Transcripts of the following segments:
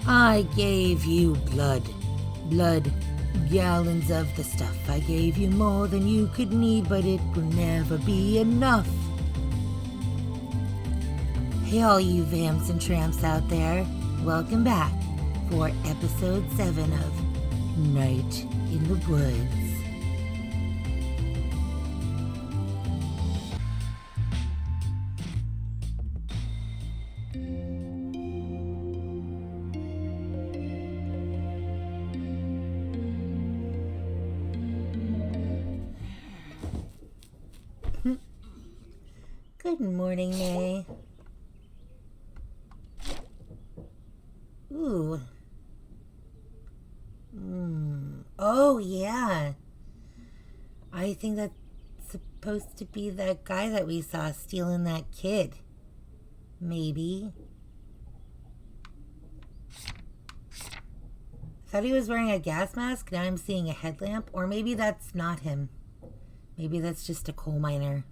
I gave you blood. Blood. Gallons of the stuff. I gave you more than you could need, but it will never be enough. Hey, all you vamps and tramps out there. Welcome back for episode 7 of Night in the Woods. Good morning, May. Ooh. Oh, yeah. I think that's supposed to be that guy that we saw stealing that kid. Maybe. Thought he was wearing a gas mask. Now I'm seeing a headlamp. Or maybe that's not him. Maybe that's just a coal miner.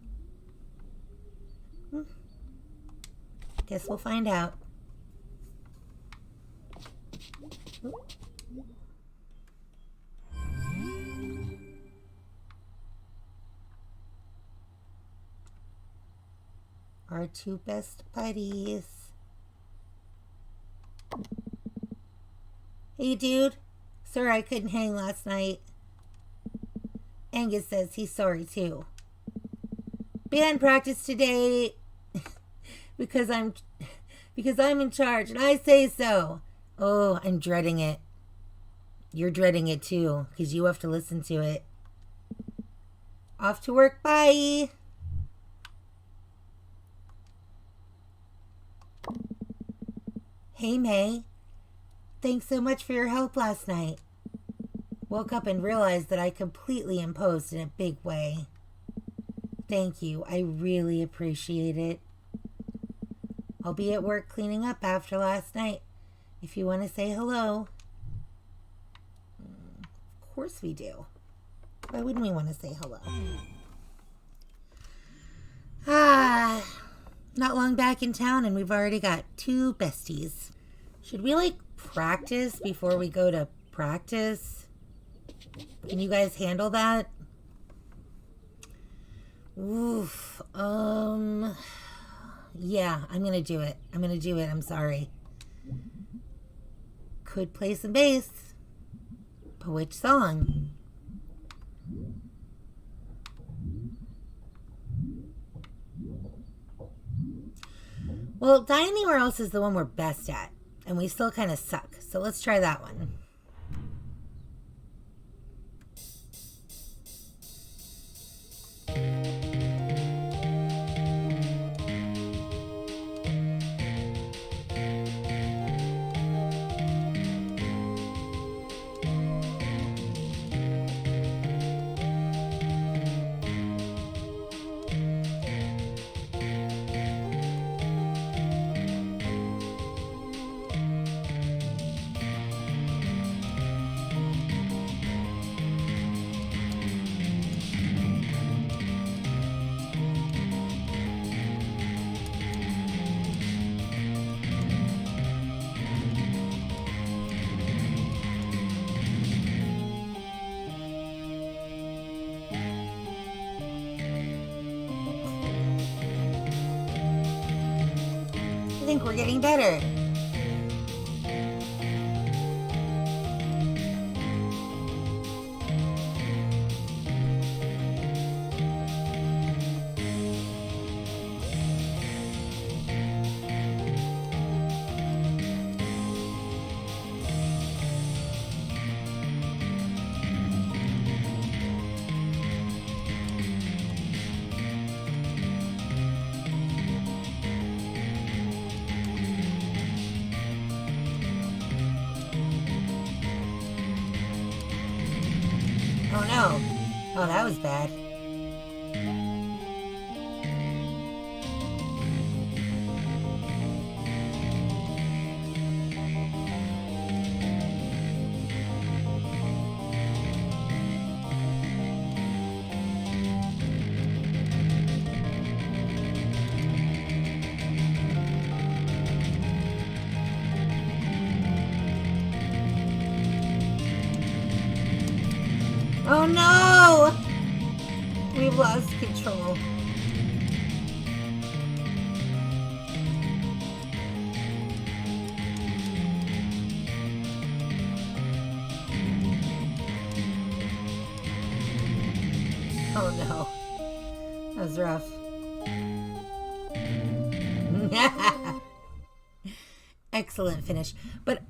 Guess we'll find out. Our two best buddies. Hey, dude. Sorry I couldn't hang last night. Angus says he's sorry too. Band practice today because I'm in charge and I say so. Oh, I'm dreading it. You're dreading it too because you have to listen to it. Off to work. Bye. Hey, May. Thanks so much for your help last night. Woke up and realized that I completely imposed in a big way. Thank you. I really appreciate it. I'll be at work cleaning up after last night. If you want to say hello. Of course we do. Why wouldn't we want to say hello? Not long back in town and we've already got 2 besties. Should we practice before we go to practice? Can you guys handle that? Oof. Yeah, I'm gonna do it. I'm sorry. Could play some bass. But which song? Well, Die Anywhere Else is the one we're best at. And we still kind of suck. So let's try that one. I think we're getting better. Oh no. Oh, that was bad. Oh no! We've lost control. Oh no. That was rough. Excellent finish. But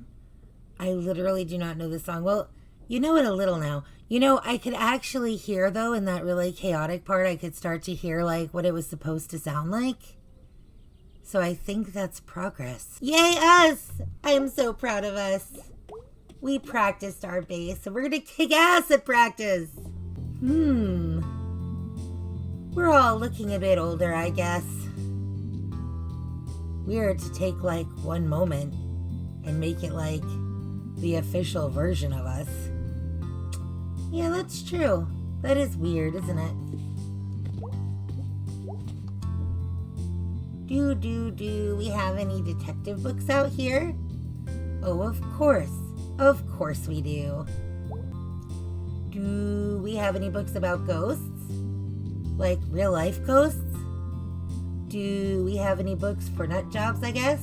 I literally do not know this song. Well, you know it a little now. You know, I could actually hear, though, in that really chaotic part, I could start to hear, like, what it was supposed to sound like. So I think that's progress. Yay, us! I am so proud of us. We practiced our bass, so we're going to kick ass at practice. We're all looking a bit older, I guess. Weird to take, like, one moment and make it, like, the official version of us. Yeah, that's true. That is weird, isn't it? Do we have any detective books out here? Oh, of course. Of course we do. Do we have any books about ghosts? Like real life ghosts? Do we have any books for nut jobs, I guess?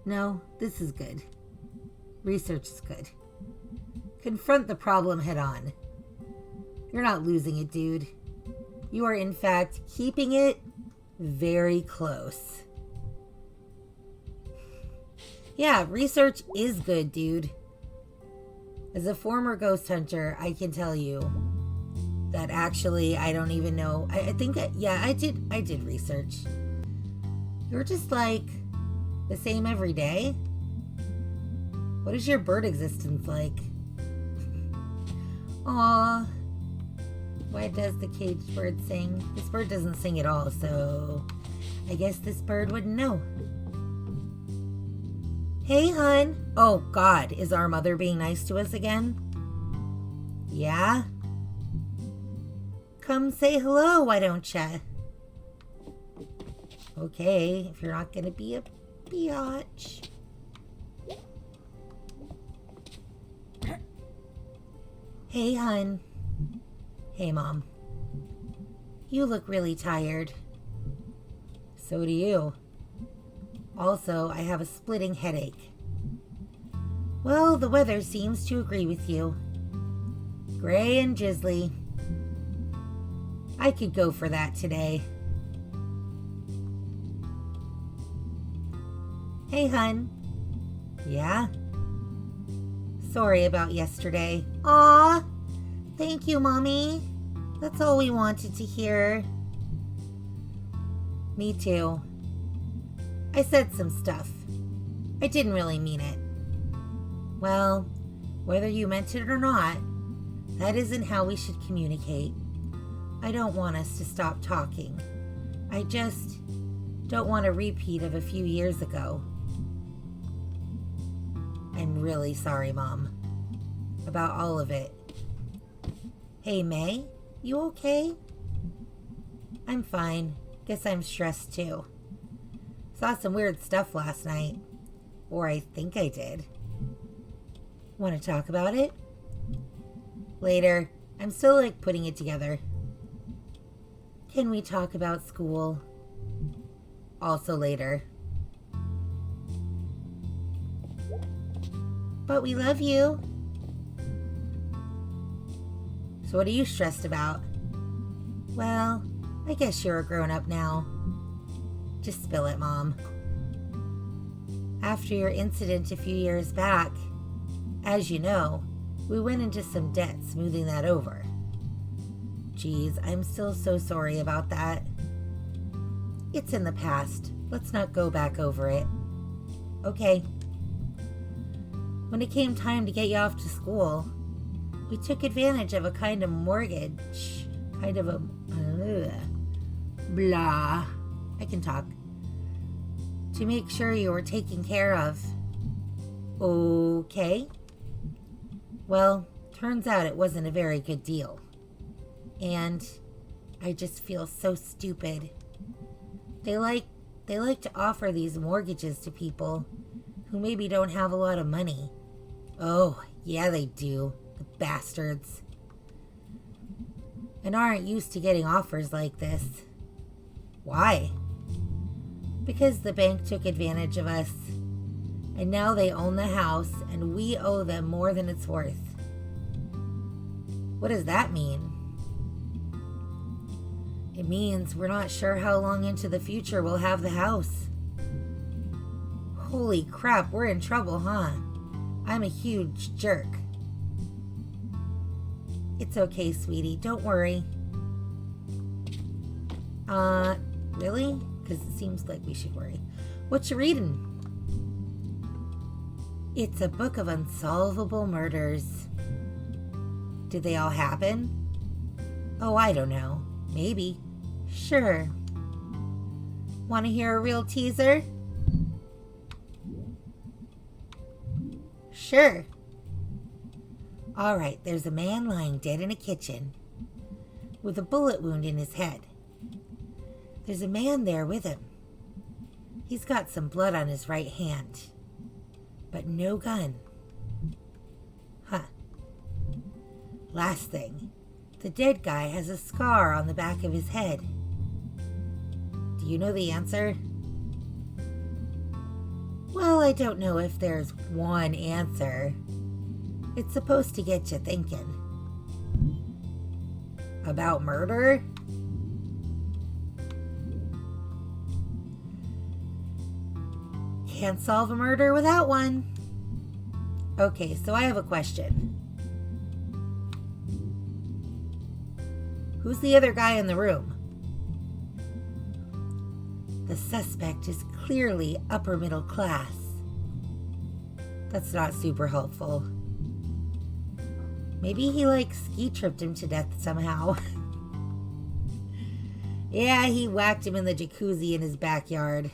No, this is good. Research is good. Confront the problem head on. You're not losing it, dude. You are, in fact, keeping it very close. Yeah, research is good, dude. As a former ghost hunter, I can tell you that actually, I don't even know. I think, yeah, I did research. You're just like the same every day. What is your bird existence like? Aw. Why does the caged bird sing? This bird doesn't sing at all, so I guess this bird wouldn't know. Hey, hun. Oh, God, is our mother being nice to us again? Yeah? Come say hello, why don't ya? Okay, if you're not gonna be a biatch. Hey, hun. Hey, Mom. You look really tired. So do you. Also, I have a splitting headache. Well, the weather seems to agree with you. Gray and drizzly. I could go for that today. Hey, hun. Yeah? Sorry about yesterday. Aw! Thank you, Mommy. That's all we wanted to hear. Me too. I said some stuff. I didn't really mean it. Well, whether you meant it or not, that isn't how we should communicate. I don't want us to stop talking. I just don't want a repeat of a few years ago. I'm really sorry, Mom, about all of it. Hey, May, you okay? I'm fine. Guess I'm stressed too. Saw some weird stuff last night. Or I think I did. Want to talk about it? Later. I'm still like putting it together. Can we talk about school? Also later. But we love you. So what are you stressed about? Well, I guess you're a grown-up now. Just spill it, Mom. After your incident a few years back, as you know, we went into some debt smoothing that over. Geez, I'm still so sorry about that. It's in the past. Let's not go back over it. Okay. When it came time to get you off to school, we took advantage of a kind of mortgage, kind of a blah. I can talk. To make sure you were taken care of. Okay. Well, turns out it wasn't a very good deal. And I just feel so stupid. They like to offer these mortgages to people who maybe don't have a lot of money. Oh, yeah, they do. The bastards. And aren't used to getting offers like this. Why? Because the bank took advantage of us. And now they own the house, and we owe them more than it's worth. What does that mean? It means we're not sure how long into the future we'll have the house. Holy crap, we're in trouble, huh? I'm a huge jerk. It's okay, sweetie. Don't worry. Really? Because it seems like we should worry. What you reading? It's a book of unsolvable murders. Did they all happen? Oh, I don't know. Maybe. Sure. Want to hear a real teaser? Sure. All right, there's a man lying dead in a kitchen with a bullet wound in his head. There's a man there with him. He's got some blood on his right hand, but no gun. Huh. Last thing, the dead guy has a scar on the back of his head. Do you know the answer? Well, I don't know if there's one answer. It's supposed to get you thinking. About murder? Can't solve a murder without one. Okay, so I have a question. Who's the other guy in the room? The suspect is clearly upper middle class. That's not super helpful. Maybe he ski tripped him to death somehow. Yeah, he whacked him in the jacuzzi in his backyard.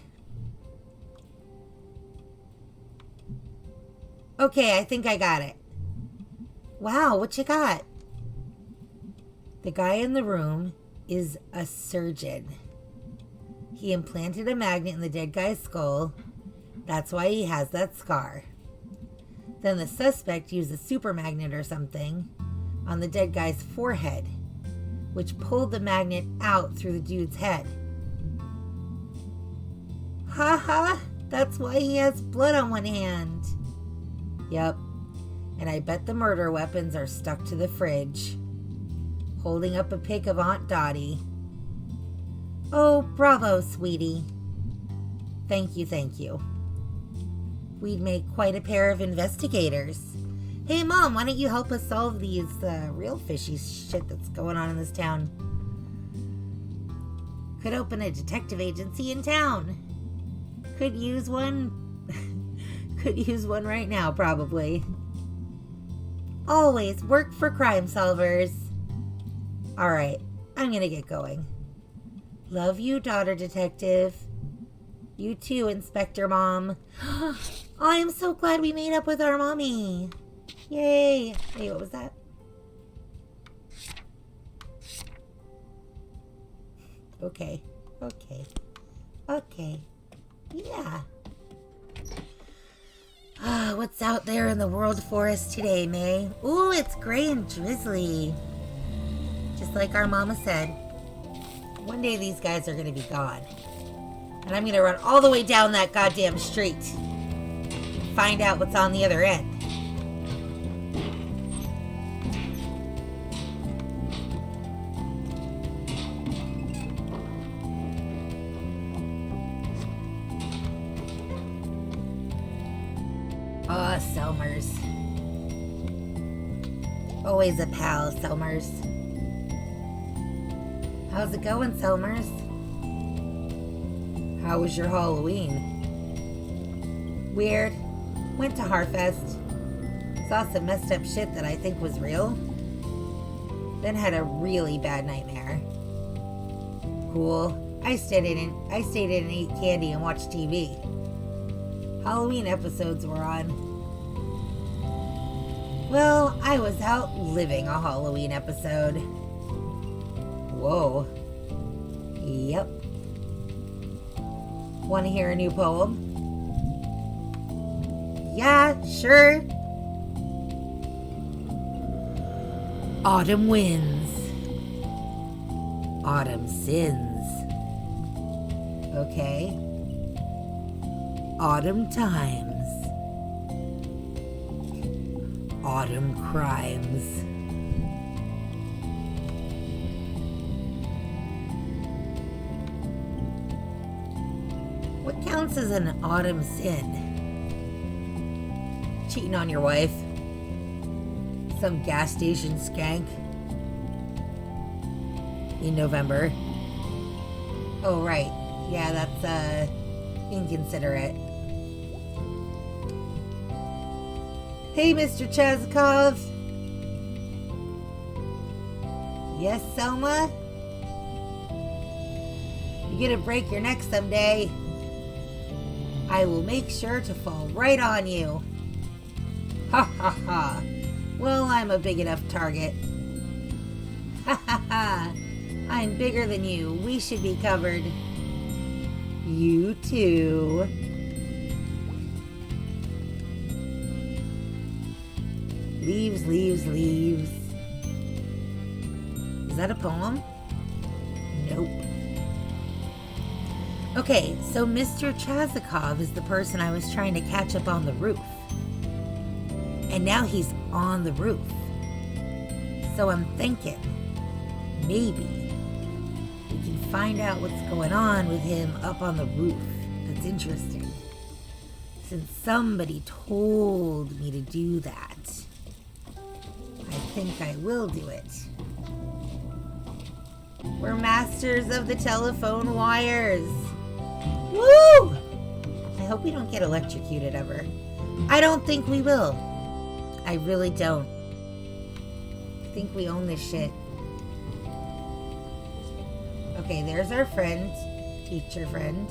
Okay, I think I got it. Wow, what you got? The guy in the room is a surgeon. He implanted a magnet in the dead guy's skull. That's why he has that scar. Then the suspect used a super magnet or something on the dead guy's forehead, which pulled the magnet out through the dude's head. Ha! That's why he has blood on one hand. Yep. And I bet the murder weapons are stuck to the fridge. Holding up a pic of Aunt Dottie. Oh, bravo, sweetie. Thank you. We'd make quite a pair of investigators. Hey, Mom, why don't you help us solve these real fishy shit that's going on in this town? Could open a detective agency in town. Could use one. Could use one right now, probably. Always work for crime solvers. All right, I'm gonna get going. Love you, daughter detective. You too, Inspector Mom. I am so glad we made up with our mommy. Yay. Wait, what was that? Okay. Yeah. What's out there in the world for us today, May? Ooh, it's gray and drizzly. Just like our mama said. One day these guys are going to be gone. And I'm going to run all the way down that goddamn street. And find out what's on the other end. Oh, Selmers. Always a pal, Selmers. How's it going, Selmers? How was your Halloween? Weird. Went to Harfest. Saw some messed up shit that I think was real. Then had a really bad nightmare. Cool. I stayed in and ate candy and watched TV. Halloween episodes were on. Well, I was out living a Halloween episode. Whoa. Yep. Want to hear a new poem? yeah, sure. Autumn wins. Autumn sins. Okay. Autumn times. Autumn crimes. What counts as an autumn sin? Cheating on your wife? Some gas station skank? In November? Oh, right. Yeah, that's, inconsiderate. Hey, Mr. Chazikov. Yes, Selma? You're gonna break your neck someday. I will make sure to fall right on you. Ha ha ha. Well, I'm a big enough target. Ha ha ha. I'm bigger than you. We should be covered. You too. Leaves, leaves, leaves. Is that a poem? Nope. Okay, so Mr. Chazikov is the person I was trying to catch up on the roof. And now he's on the roof. So I'm thinking, maybe we can find out what's going on with him up on the roof. That's interesting. Since somebody told me to do that, I think I will do it. We're masters of the telephone wires. Woo! I hope we don't get electrocuted ever. I don't think we will. I really don't. I think we own this shit. Okay, there's our friend. Teacher friend.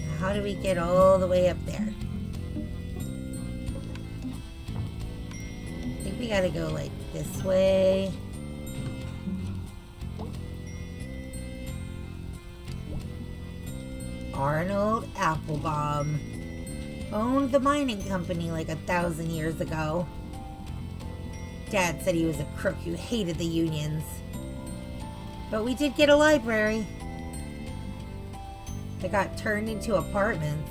Now, how do we get all the way up there? I think we gotta go like this way. Arnold Applebaum owned the mining company like 1,000 years ago. Dad said he was a crook who hated the unions. But we did get a library. That got turned into apartments.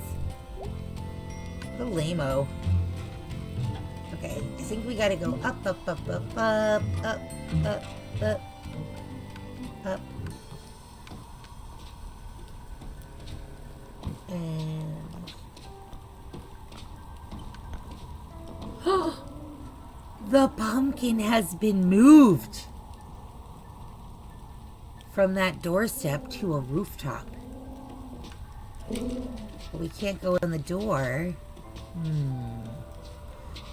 What a lame-o. Okay, I think we gotta go up, up, up, up, up, up, up, up, up. And the pumpkin has been moved from that doorstep to a rooftop. But we can't go in the door.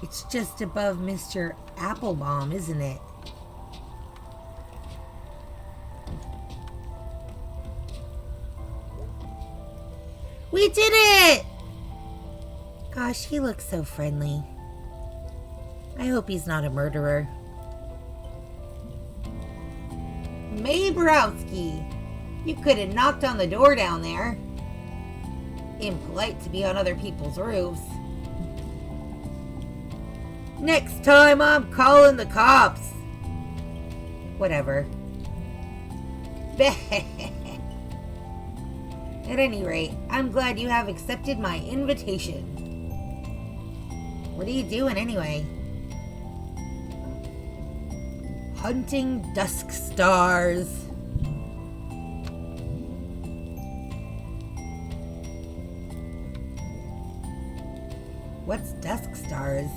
It's just above Mr. Applebaum, isn't it? We did it! Gosh, he looks so friendly. I hope he's not a murderer. May Borowski, you could have knocked on the door down there. Impolite to be on other people's roofs. Next time I'm calling the cops. Whatever. At any rate, I'm glad you have accepted my invitation. What are you doing anyway? Hunting dusk stars. What's dusk stars?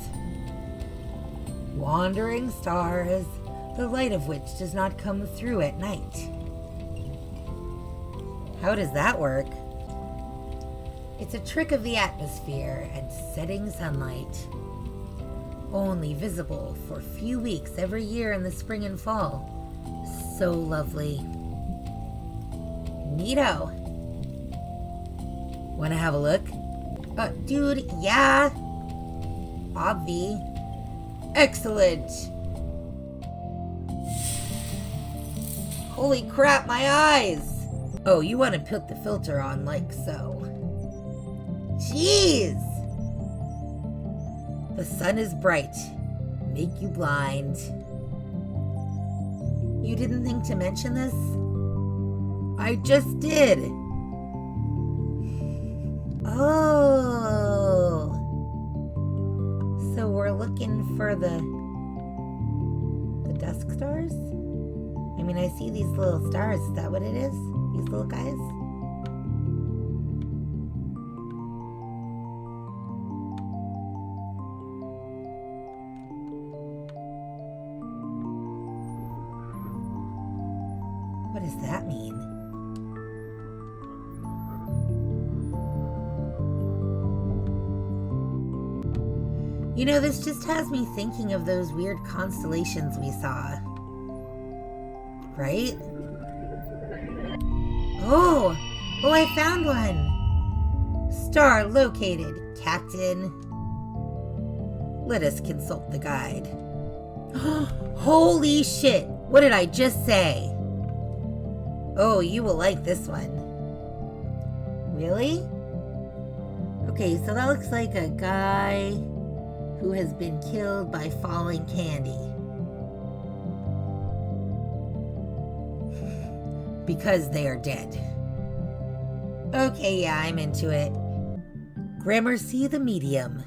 Wandering stars, the light of which does not come through at night. How does that work? It's a trick of the atmosphere and setting sunlight. Only visible for a few weeks every year in the spring and fall. So lovely. Neato. Wanna have a look? Dude, yeah. Obvi. Excellent. Holy crap, my eyes. Oh, you want to put the filter on like so. Jeez! The sun is bright. Make you blind. You didn't think to mention this? I just did. Oh. So we're looking for the dusk stars? I mean, I see these little stars. Is that what it is? These little guys? What does that mean? You know, this just has me thinking of those weird constellations we saw. Right? Oh, I found one. Star located, Captain. Let us consult the guide. Holy shit! What did I just say? Oh, you will like this one. Really? Okay, so that looks like a guy who has been killed by falling candy. Because they are dead. Okay, yeah, I'm into it. Gramercy the Medium.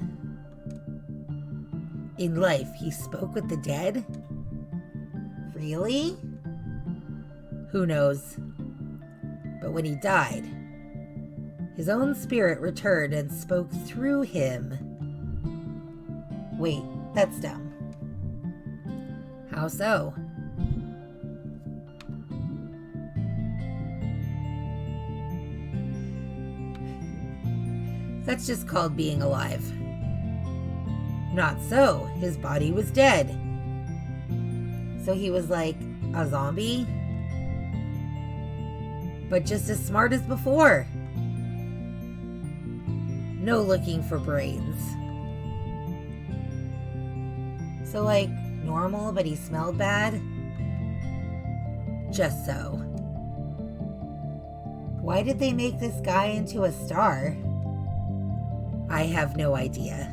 In life, he spoke with the dead? Really? Who knows? But when he died, his own spirit returned and spoke through him. Wait, that's dumb. How so? That's just called being alive. Not so. His body was dead. So he was like a zombie? But just as smart as before. No looking for brains. So like normal, but he smelled bad? Just so. Why did they make this guy into a star? I have no idea.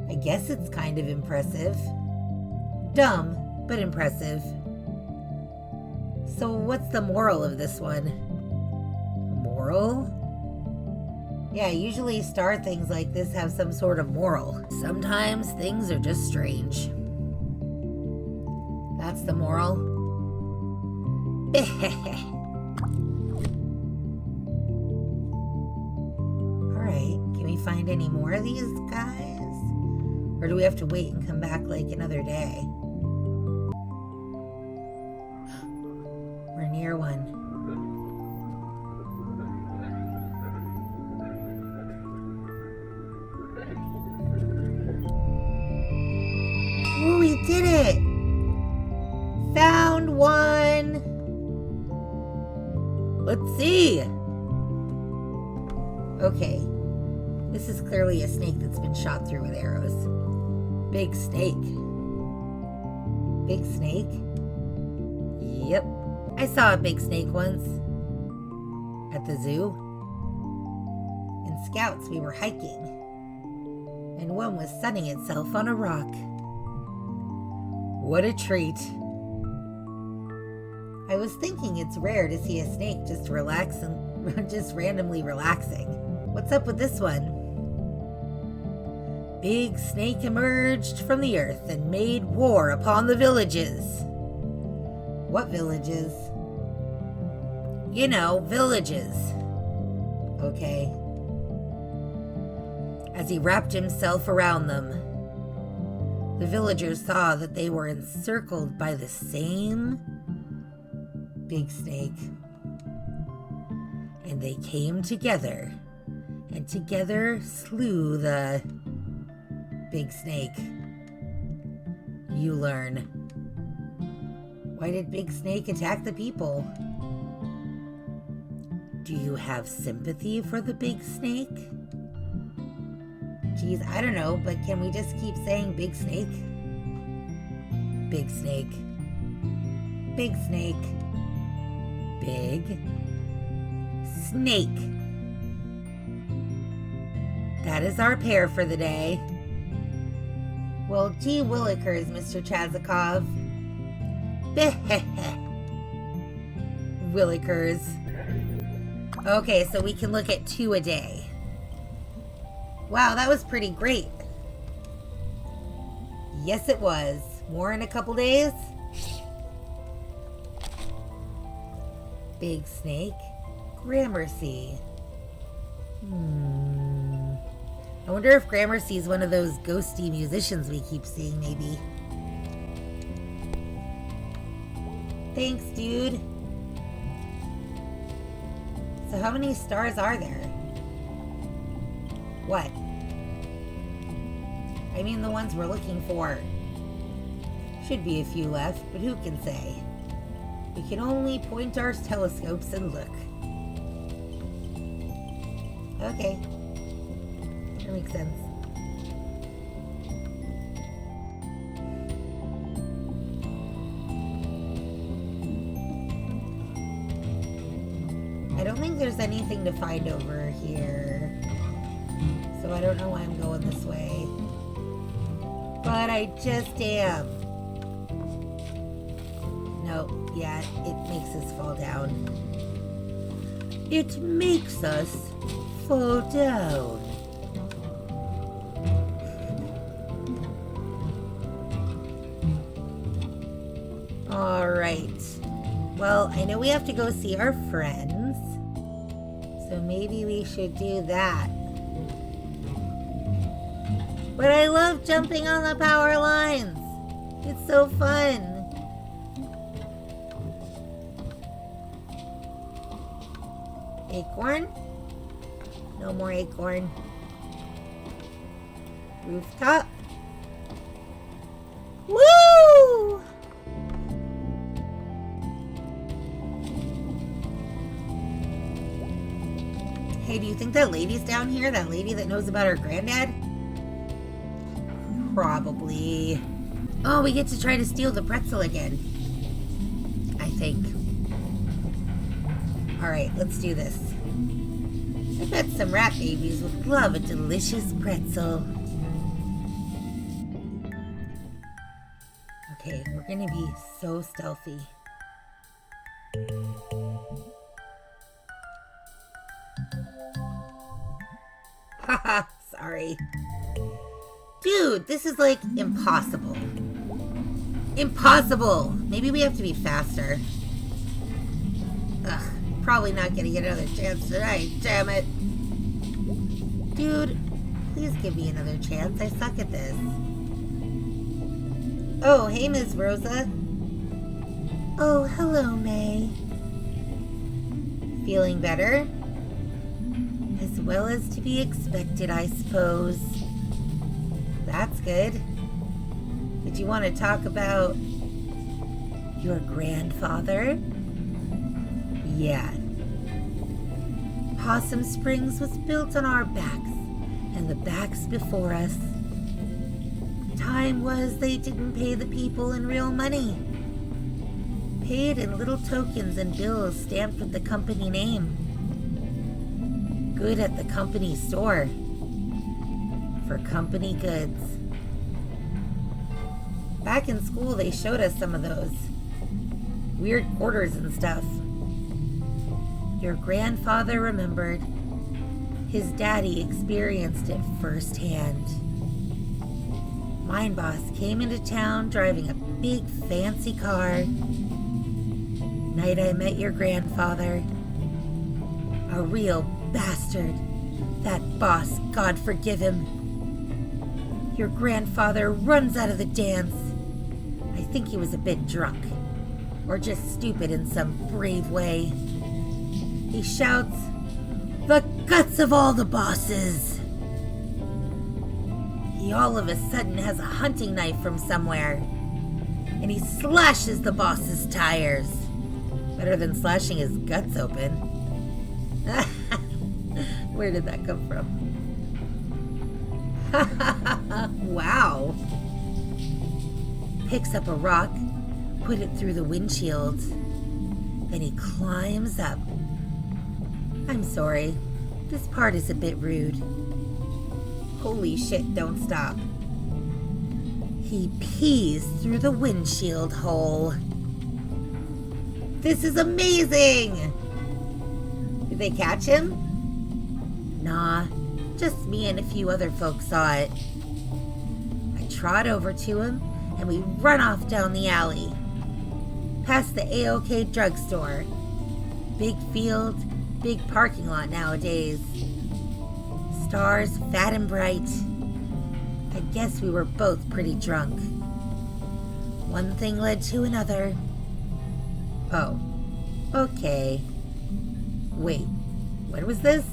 I guess it's kind of impressive. Dumb, but impressive. So what's the moral of this one? Moral? Yeah, usually star things like this have some sort of moral. Sometimes things are just strange. That's the moral. Alright, can we find any more of these guys? Or do we have to wait and come back like another day? We're near one. Oh, we did it! Found one! Let's see! Okay. This is clearly a snake that's been shot through with arrows. Big snake. Big snake? Yep. I saw a big snake once. At the zoo. In Scouts, we were hiking. And one was sunning itself on a rock. What a treat. I was thinking it's rare to see a snake just randomly relaxing. What's up with this one? Big snake emerged from the earth and made war upon the villages. What villages? You know, villages. Okay. As he wrapped himself around them, the villagers saw that they were encircled by the same big snake. And they came together, and together slew the big snake. You learn. Why did Big Snake attack the people? Do you have sympathy for the big snake? Geez, I don't know, but can we just keep saying big snake? Big snake. Big snake. Big snake. That is our pair for the day. Well, gee willikers, Mr. Chazikov. Willikers. Okay, so we can look at 2 a day. Wow, that was pretty great. Yes, it was. More in a couple days. Big snake. Gramercy. I wonder if Gramercy is one of those ghosty musicians we keep seeing, maybe. Thanks, dude. So how many stars are there? What? I mean the ones we're looking for. Should be a few left, but who can say? We can only point our telescopes and look. Okay. That makes sense. I don't think there's anything to find over here. So I don't know why I'm going this way. But I just am. No, yeah, it makes us fall down. It makes us fall down. Alright. Well, I know we have to go see our friends. So maybe we should do that. But I love jumping on the power lines. It's so fun. Acorn? No more acorn. Rooftop? Woo! Hey, do you think that lady's down here? That lady that knows about her granddad? Probably. Oh, we get to try to steal the pretzel again. I think. Alright, let's do this. I bet some rat babies would love a delicious pretzel. Okay, we're gonna be so stealthy. Haha, sorry. Dude, this is like impossible. Impossible! Maybe we have to be faster. Ugh, probably not gonna get another chance tonight, damn it. Dude, please give me another chance. I suck at this. Oh, hey, Ms. Rosa. Oh, hello, May. Feeling better? As well as to be expected, I suppose. That's good. Did you want to talk about your grandfather? Yeah. Possum Springs was built on our backs and the backs before us. Time was they didn't pay the people in real money. Paid in little tokens and bills stamped with the company name. Good at the company store. For company goods. Back in school, they showed us some of those. Weird quarters and stuff. Your grandfather remembered. His daddy experienced it firsthand. Mine boss came into town driving a big fancy car. Night I met your grandfather. A real bastard. That boss, God forgive him. Your grandfather runs out of the dance. I think he was a bit drunk. Or just stupid in some brave way. He shouts, "The guts of all the bosses!" He all of a sudden has a hunting knife from somewhere. And he slashes the boss's tires. Better than slashing his guts open. Where did that come from? Wow. Picks up a rock, put it through the windshield. Then he climbs up. I'm sorry. This part is a bit rude. Holy shit, don't stop. He pees through the windshield hole. This is amazing! Did they catch him? Nah, just me and a few other folks saw it. I trot over to him, and we run off down the alley. Past the A-OK drugstore. Big field, big parking lot nowadays. Stars fat and bright. I guess we were both pretty drunk. One thing led to another. Oh, okay. Wait, when was this?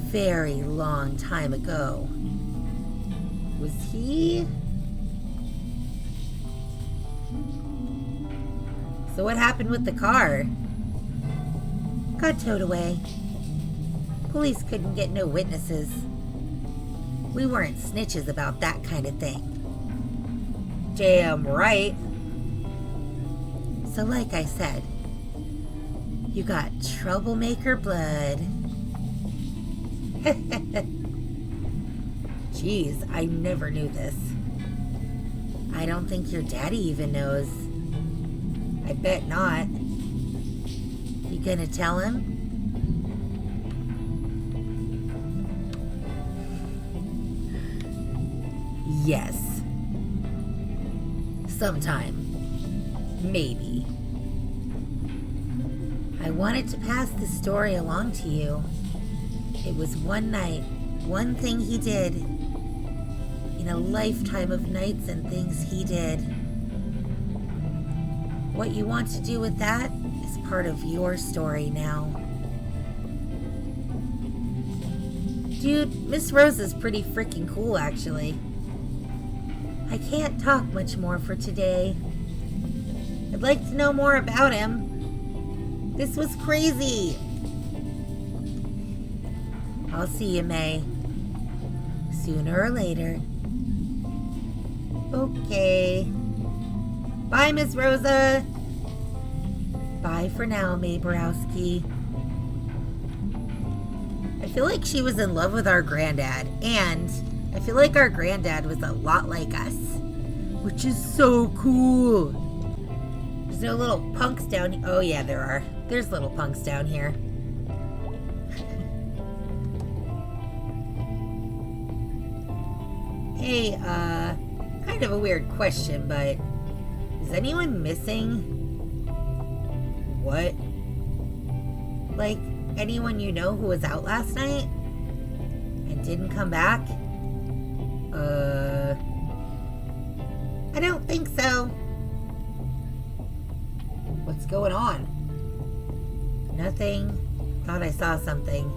Very long time ago. Was he? So what happened with the car? Got towed away. Police couldn't get no witnesses. We weren't snitches about that kind of thing. Damn right. So like I said, you got troublemaker blood. Jeez, I never knew this. I don't think your daddy even knows. I bet not. You gonna tell him? Yes. Sometime. Maybe. I wanted to pass this story along to you. It was one night, one thing he did, in a lifetime of nights and things he did. What you want to do with that is part of your story now. Dude, Miss Rose is pretty freaking cool, actually. I can't talk much more for today. I'd like to know more about him. This was crazy. I'll see you, May. Sooner or later. Okay. Bye, Miss Rosa. Bye for now, May Borowski. I feel like she was in love with our granddad, and I feel like our granddad was a lot like us, which is so cool. There's no little punks down here. Oh yeah, there are. There's little punks down here. Hey, kind of a weird question, but is anyone missing? What? Like, anyone you know who was out last night and didn't come back? I don't think so. What's going on? Nothing. Thought I saw something.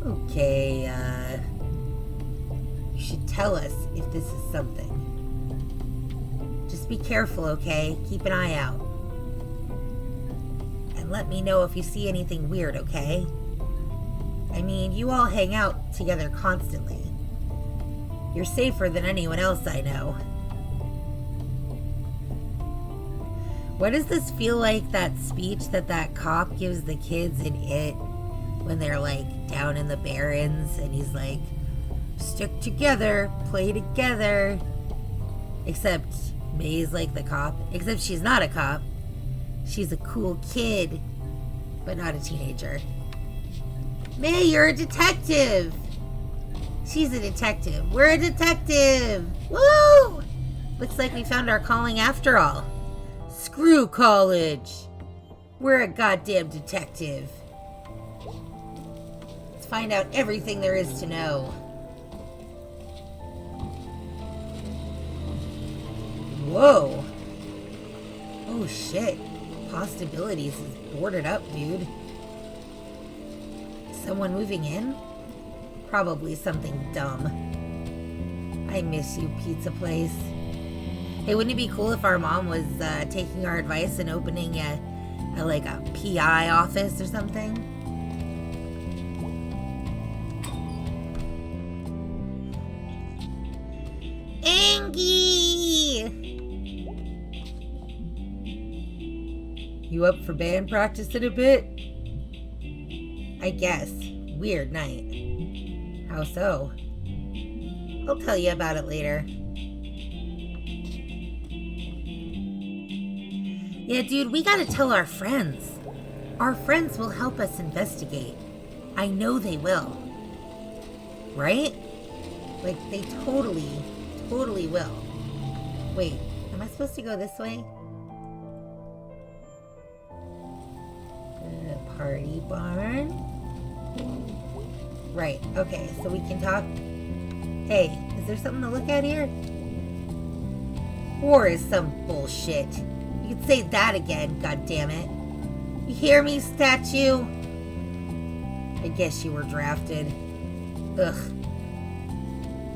Okay, you should tell us if this is something. Just be careful, okay? Keep an eye out. And let me know if you see anything weird, okay? I mean, you all hang out together constantly. You're safer than anyone else I know. What does this feel like, that speech that cop gives the kids in It when they're like down in the barrens and he's like, stick together, play together. Except May's like the cop, except she's not a cop. She's a cool kid, but not a teenager. May, you're a detective. She's a detective. We're a detective. Woo! Looks like we found our calling after all. Screw college. We're a goddamn detective. Let's find out everything there is to know. Whoa. Oh shit. Possibilities is boarded up, dude. Someone moving in? Probably something dumb. I miss you, pizza place. Hey, wouldn't it be cool if our mom was taking our advice and opening a PI office or something? Angie! You up for band practice in a bit? I guess. Weird night. How so? I'll tell you about it later. Yeah, dude, we gotta tell our friends. Our friends will help us investigate. I know they will. Right? Like, they totally will. Wait, am I supposed to go this way? Party barn? Right, okay, so we can talk. Hey, is there something to look at here? War is some bullshit. You could say that again, goddammit. You hear me, statue? I guess you were drafted. Ugh.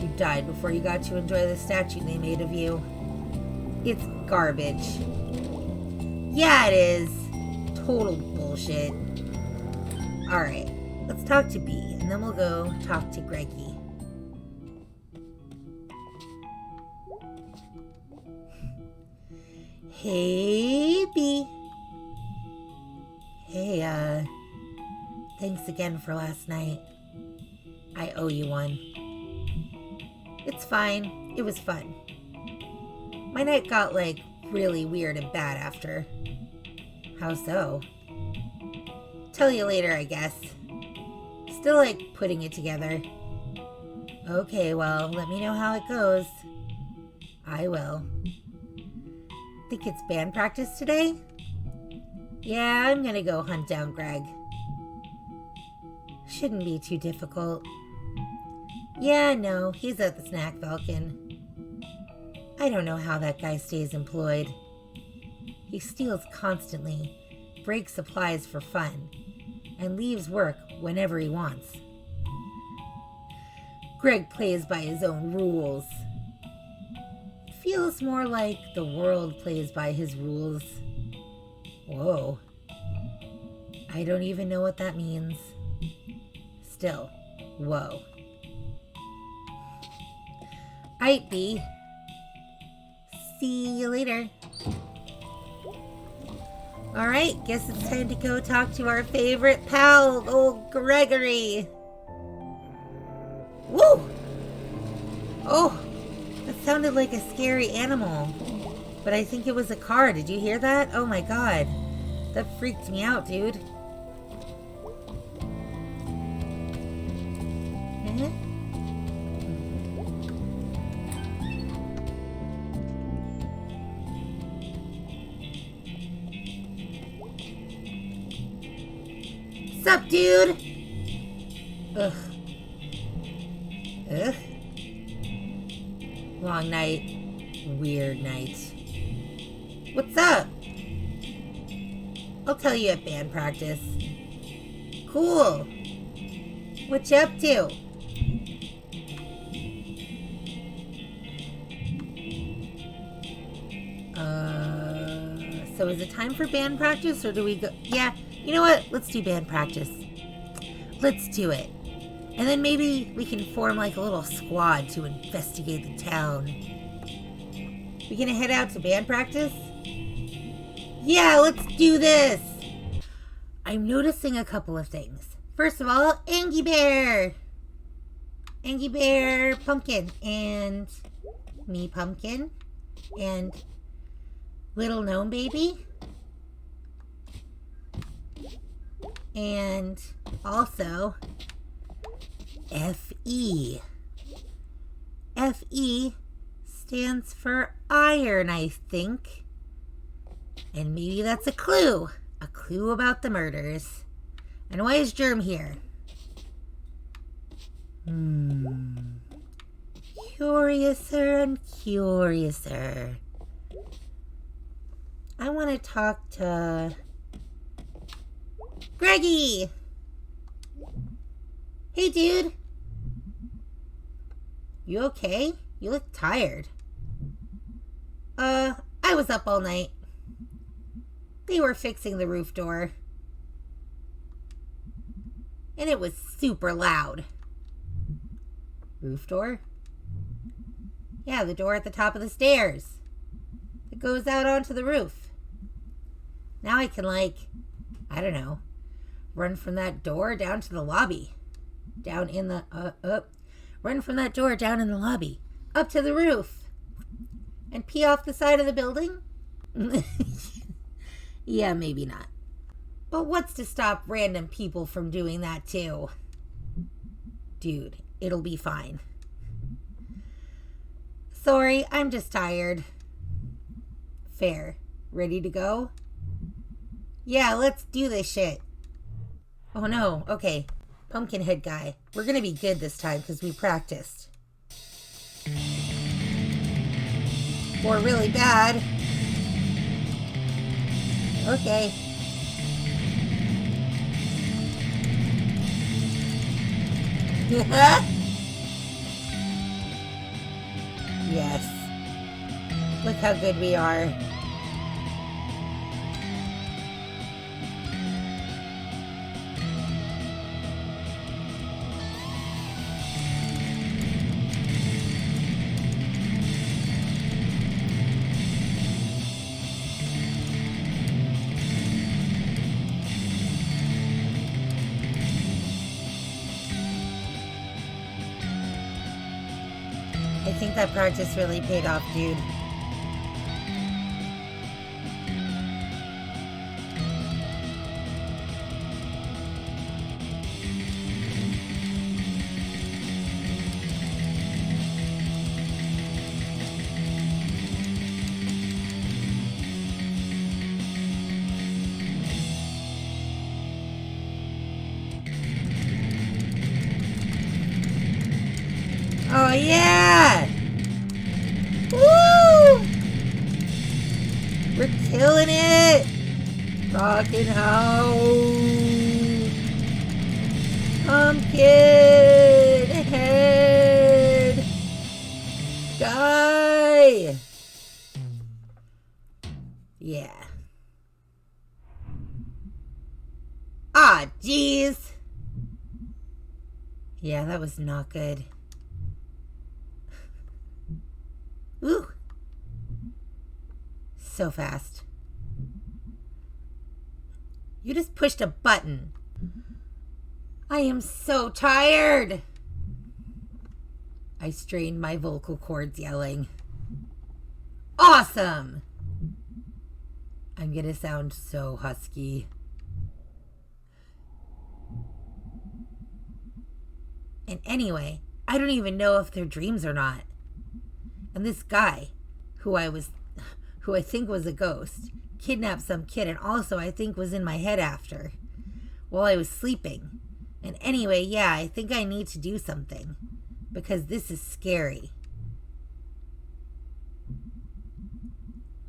You died before you got to enjoy the statue they made of you. It's garbage. Yeah, it is. Total bullshit. Alright, let's talk to B, and then we'll go talk to Greggy. Hey, B. Hey, thanks again for last night. I owe you one. It's fine. It was fun. My night got, like, really weird and bad after. How so? Tell you later, I guess. Still, like, putting it together. Okay, well, let me know how it goes. I will. Think it's band practice today? Yeah, I'm gonna go hunt down Greg. Shouldn't be too difficult. Yeah, no, he's at the Snack Falcon. I don't know how that guy stays employed. He steals constantly, breaks supplies for fun, and leaves work whenever he wants. Greg plays by his own rules. It feels more like the world plays by his rules. Whoa. I don't even know what that means. Still, whoa. Aight, B. See you later. Alright, guess it's time to go talk to our favorite pal, old Gregory. Woo! Oh, that sounded like a scary animal. But I think it was a car. Did you hear that? Oh my god. That freaked me out, dude. Sup, dude? Ugh. Ugh. Long night. Weird night. What's up? I'll tell you at band practice. Cool. What you up to? So is it time for band practice or do we go? Yeah, you know what? Let's do band practice. Let's do it. And then maybe we can form like a little squad to investigate the town. We gonna head out to band practice? Yeah, let's do this! I'm noticing a couple of things. First of all, Angie Bear! Angie Bear Pumpkin and me Pumpkin and Little Gnome Baby. And also FE. FE stands for iron, I think. And maybe that's a clue. A clue about the murders. And why is Germ here? Curiouser and curiouser. I want to talk to Greggy! Hey, dude! You okay? You look tired. I was up all night. They were fixing the roof door. And it was super loud. Roof door? Yeah, the door at the top of the stairs. It goes out onto the roof. Now I can, like, I don't know, run from that door down to the lobby. Down in the, Run from that door down in the lobby. Up to the roof. And pee off the side of the building? Yeah, maybe not. But what's to stop random people from doing that too? Dude, it'll be fine. Sorry, I'm just tired. Fair. Ready to go? Yeah, let's do this shit. Oh no, okay. Pumpkinhead guy. We're gonna be good this time because we practiced. Or really bad. Okay. Yes. Look how good we are. I think that practice really paid off, dude. Oh yeah! Woo! We're killing it! Rockin' house! Pumpkin head! Guy! Yeah. Ah, jeez! Yeah, that was not good. Ooh. So fast. You just pushed a button. I am so tired. I strained my vocal cords yelling. Awesome! I'm gonna sound so husky. And anyway, I don't even know if they're dreams or not. And this guy, who I think was a ghost, kidnapped some kid and also I think was in my head after, while I was sleeping. And anyway, yeah, I think I need to do something, because this is scary.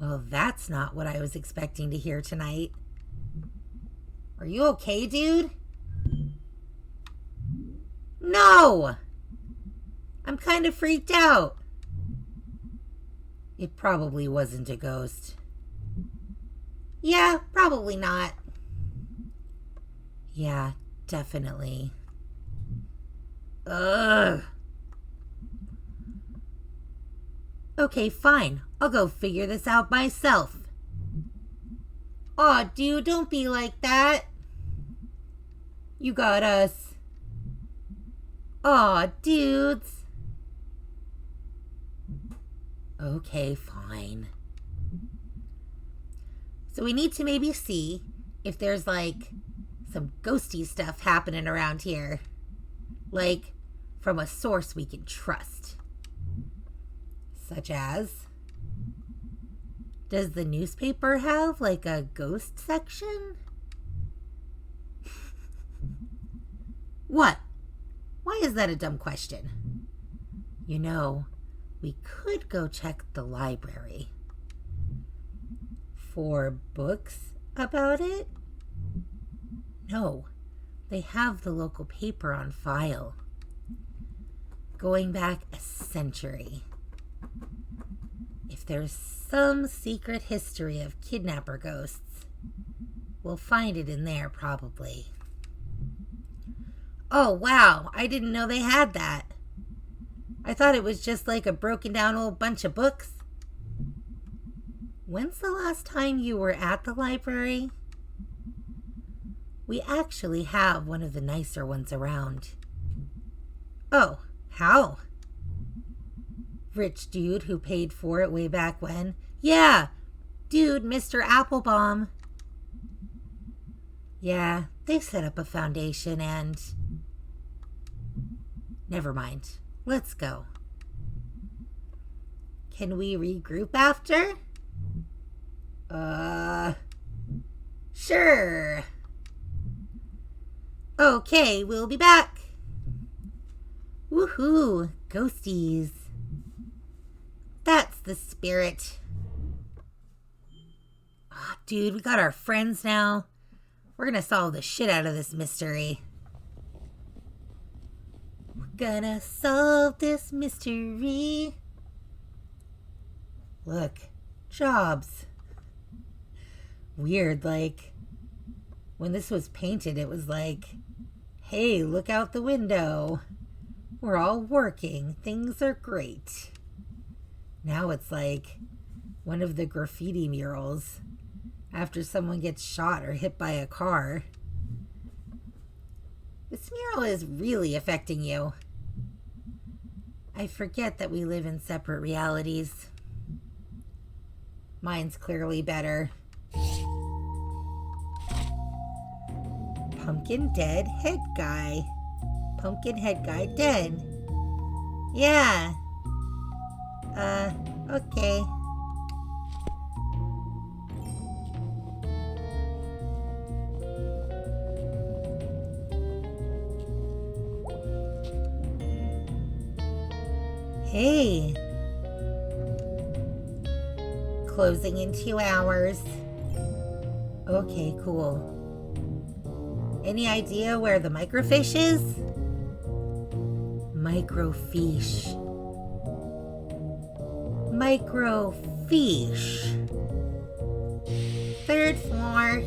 Well, that's not what I was expecting to hear tonight. Are you okay, dude? No! I'm kind of freaked out. It probably wasn't a ghost. Yeah, probably not. Yeah, definitely. Ugh. Okay, fine. I'll go figure this out myself. Aw, dude, don't be like that. You got us. Aw, dudes. Okay, fine. So we need to maybe see if there's like some ghosty stuff happening around here. Like from a source we can trust. Such as, does the newspaper have like a ghost section? What? Why is that a dumb question? You know, we could go check the library. For books about it? No, they have the local paper on file. Going back a century. If there's some secret history of kidnapper ghosts, we'll find it in there probably. Oh, wow, I didn't know they had that. I thought it was just like a broken down old bunch of books. When's the last time you were at the library? We actually have one of the nicer ones around. Oh, how? Rich dude who paid for it way back when. Yeah, dude, Mr. Applebaum. Yeah, they set up a foundation and... Never mind. Let's go. Can we regroup after? Sure. Okay, we'll be back. Woohoo, ghosties. That's the spirit. Oh, dude, we got our friends now. We're gonna solve the shit out of this mystery. We're gonna solve this mystery. Look, jobs. Weird, like, when this was painted, it was like, hey, look out the window. We're all working. Things are great. Now it's like one of the graffiti murals after someone gets shot or hit by a car. This mural is really affecting you. I forget that we live in separate realities. Mine's clearly better. Pumpkin dead head guy. Pumpkin head guy dead. Yeah. Okay. Hey. Closing in 2 hours. Okay, cool. Any idea where the microfiche is? Microfiche. Microfiche. 3rd floor.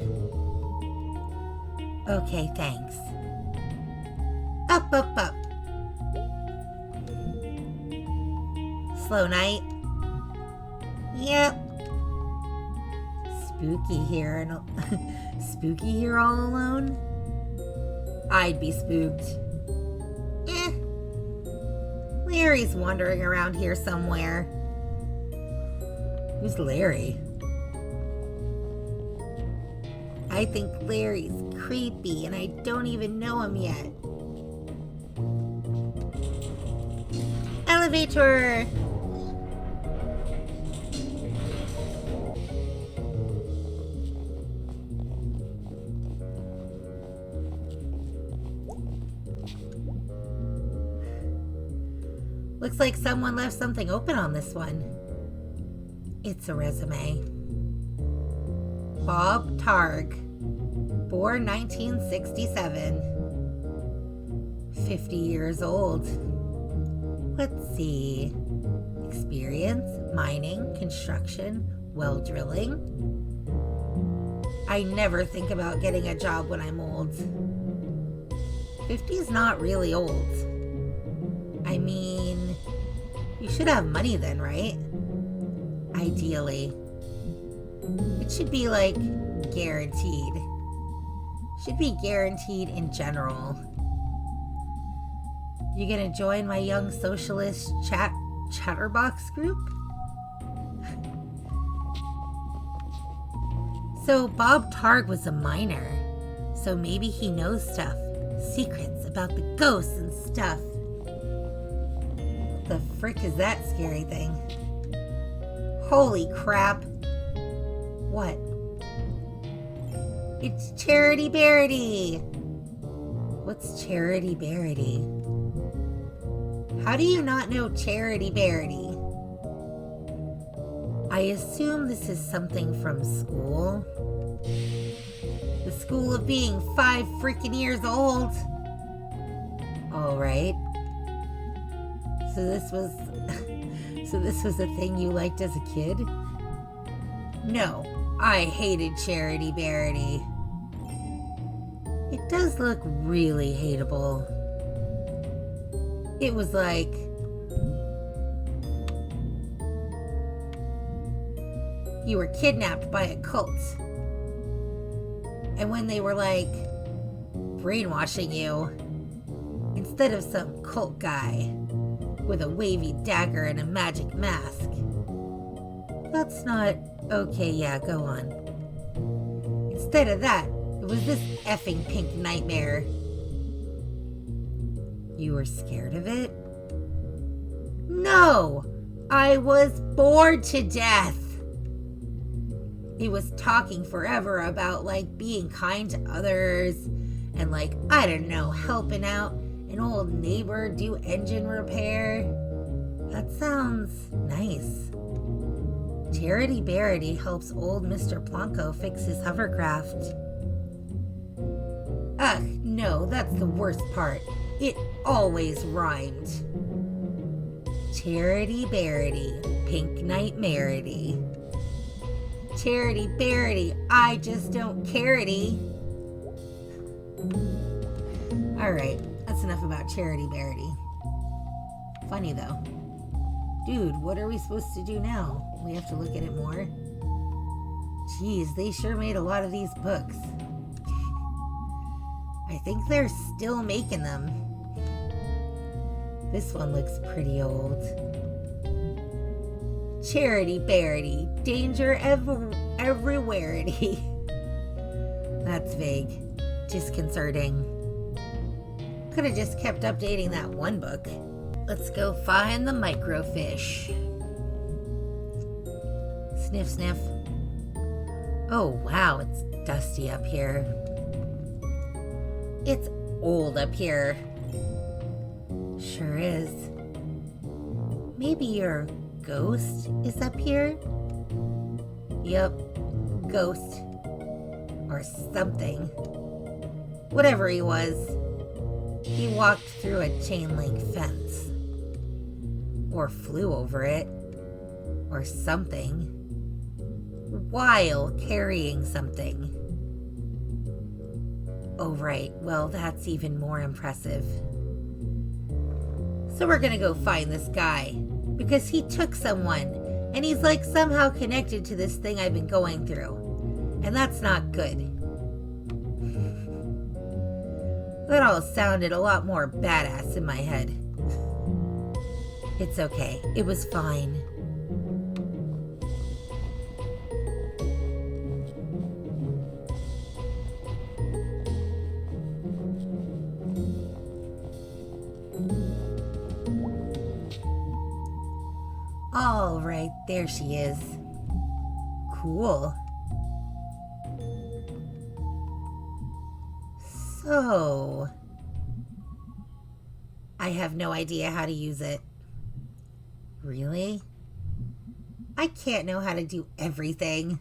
Okay, thanks. Up, up, up. Slow night. Yep. Spooky here and spooky here all alone? I'd be spooked. Larry's wandering around here somewhere. Who's Larry? I think Larry's creepy and I don't even know him yet. Elevator! Looks like someone left something open on this one. It's a resume. Bob Targ, born 1967. 50 years old. Let's see. Experience, mining, construction, well drilling. I never think about getting a job when I'm old. 50 is not really old. I mean, you should have money then, right? Ideally. It should be like guaranteed. Should be guaranteed in general. You gonna join my young socialist chatterbox group? So Bob Targ was a miner. So maybe he knows stuff. Secrets about the ghosts and stuff. The frick is that scary thing? Holy crap. What? It's Charity Bearity. What's Charity Bearity? How do you not know Charity Bearity? I assume this is something from school. The school of being 5 freaking years old. All right. So this was a thing you liked as a kid? No, I hated Charity Bearity. It does look really hateable. It was like, you were kidnapped by a cult. And when they were like brainwashing you, instead of some cult guy with a wavy dagger and a magic mask. That's not... Okay, yeah, go on. Instead of that, it was this effing pink nightmare. You were scared of it? No! I was bored to death! It was talking forever about, like, being kind to others and, like, I don't know, helping out an old neighbor do engine repair. That sounds nice. Charity Bearity helps old Mr. Plonko fix his hovercraft. Ugh, no, that's the worst part. It always rhymed. Charity Bearity, Pink Nightmarity. Charity Bearity, I just don't carity. Alright, that's enough about Charity Bearity. Funny though. Dude, what are we supposed to do now? We have to look at it more? Jeez, they sure made a lot of these books. I think they're still making them. This one looks pretty old. Charity Bearity, danger everywhereity. That's vague. Disconcerting. Could have just kept updating that one book. Let's go find the microfish. Sniff, sniff. Oh, wow, it's dusty up here. It's old up here. Sure is. Maybe your ghost is up here? Yup, ghost. Or something. Whatever he was. He walked through a chain link fence. Or flew over it. Or something. While carrying something. Oh, right. Well, that's even more impressive. So we're gonna go find this guy. Because he took someone. And he's like somehow connected to this thing I've been going through. And that's not good. That all sounded a lot more badass in my head. It's okay. It was fine. All right, there she is. Cool. So, I have no idea how to use it. Really? I can't know how to do everything.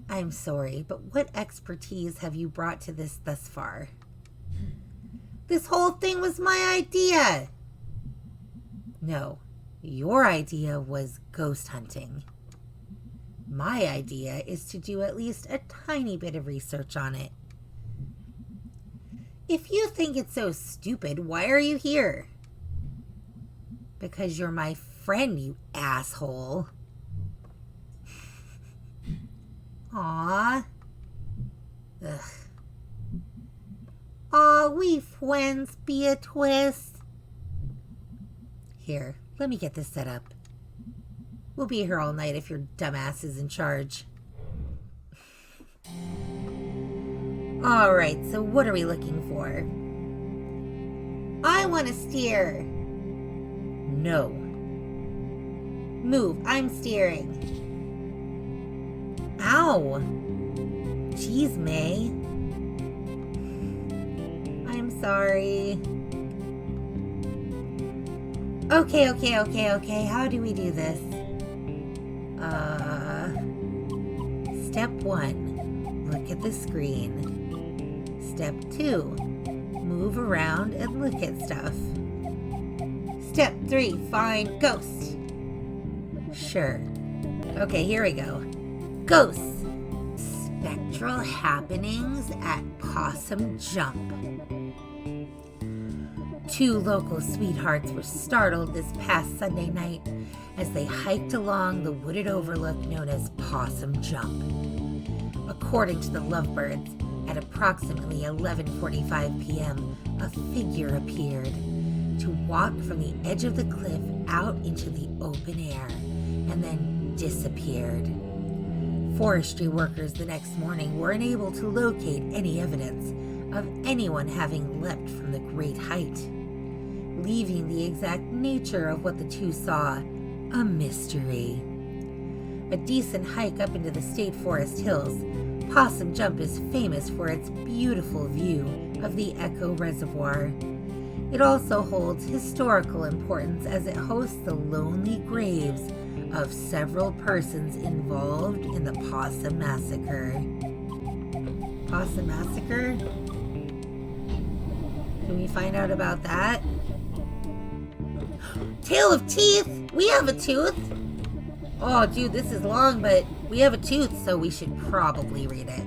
I'm sorry, but what expertise have you brought to this thus far? This whole thing was my idea. No, your idea was ghost hunting. My idea is to do at least a tiny bit of research on it. If you think it's so stupid, why are you here? Because you're my friend, you asshole. Aw. Ugh. Aw, we friends be a twist. Here, let me get this set up. We'll be here all night if your dumbass is in charge. Alright, so what are we looking for? I want to steer. No. Move, I'm steering. Ow. Jeez, May. I'm sorry. Okay. How do we do this? Step 1. Look at the screen. Step 2. Move around and look at stuff. Step 3. Find ghosts. Sure. Okay, here we go. Ghosts. Spectral happenings at Possum Jump. Two local sweethearts were startled this past Sunday night as they hiked along the wooded overlook known as Possum Jump. According to the Lovebirds, at approximately 11:45 p.m., a figure appeared to walk from the edge of the cliff out into the open air and then disappeared. Forestry workers the next morning were unable to locate any evidence of anyone having leapt from the great height, leaving the exact nature of what the two saw a mystery. A decent hike up into the state forest hills, Possum Jump is famous for its beautiful view of the Echo Reservoir. It also holds historical importance as it hosts the lonely graves of several persons involved in the Possum Massacre. Possum Massacre? Can we find out about that? Tale of Teeth! We have a tooth! Oh, dude, this is long, but we have a tooth, so we should probably read it.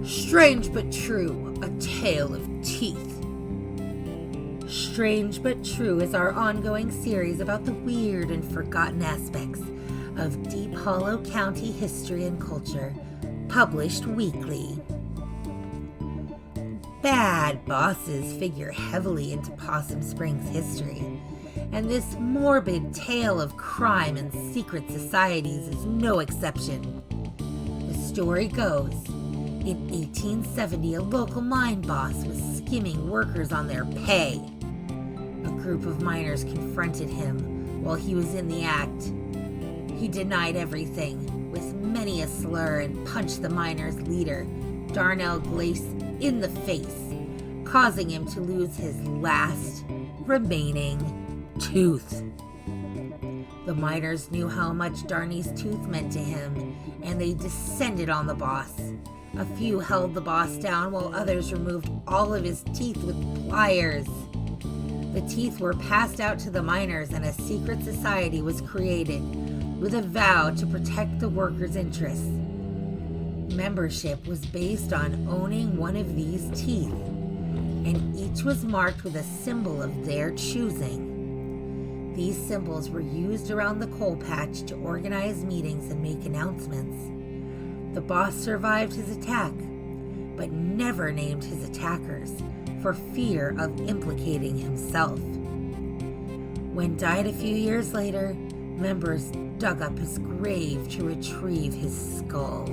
Strange but True, a Tale of Teeth. Strange but True is our ongoing series about the weird and forgotten aspects of Deep Hollow County history and culture, published weekly. Bad bosses figure heavily into Possum Springs history, and this morbid tale of crime and secret societies is no exception. The story goes, in 1870, a local mine boss was skimming workers on their pay. A group of miners confronted him while he was in the act. He denied everything, with many a slur, and punched the miners' leader, Darnell Glace, in the face, causing him to lose his last remaining tooth. The miners knew how much Darney's tooth meant to him, and they descended on the boss. A few held the boss down while others removed all of his teeth with pliers. The teeth were passed out to the miners, and a secret society was created with a vow to protect the workers' interests. Membership was based on owning one of these teeth, and each was marked with a symbol of their choosing. These symbols were used around the coal patch to organize meetings and make announcements. The boss survived his attack, but never named his attackers for fear of implicating himself. When died a few years later, members dug up his grave to retrieve his skull.